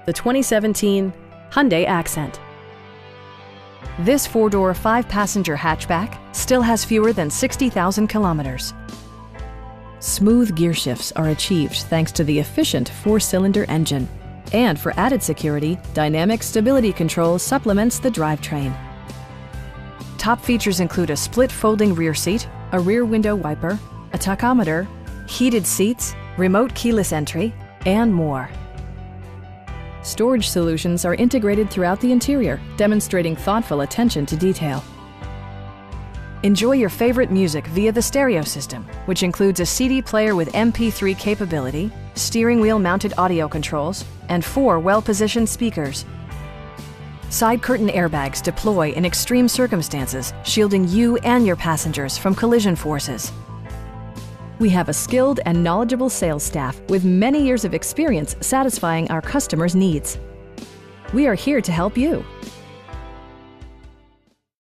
the 2017 Hyundai Accent. This four-door, five-passenger hatchback still has fewer than 60,000 kilometers. Smooth gear shifts are achieved thanks to the efficient four-cylinder engine. And for added security, dynamic stability control supplements the drivetrain. Top features include a split folding rear seat, a rear window wiper, a tachometer, heated seats, remote keyless entry, and more. Storage solutions are integrated throughout the interior, demonstrating thoughtful attention to detail. Enjoy your favorite music via the stereo system, which includes a CD player with MP3 capability, steering wheel mounted audio controls, and 4 well-positioned speakers. Side curtain airbags deploy in extreme circumstances, shielding you and your passengers from collision forces. We have a skilled and knowledgeable sales staff with many years of experience satisfying our customers' needs. We are here to help you.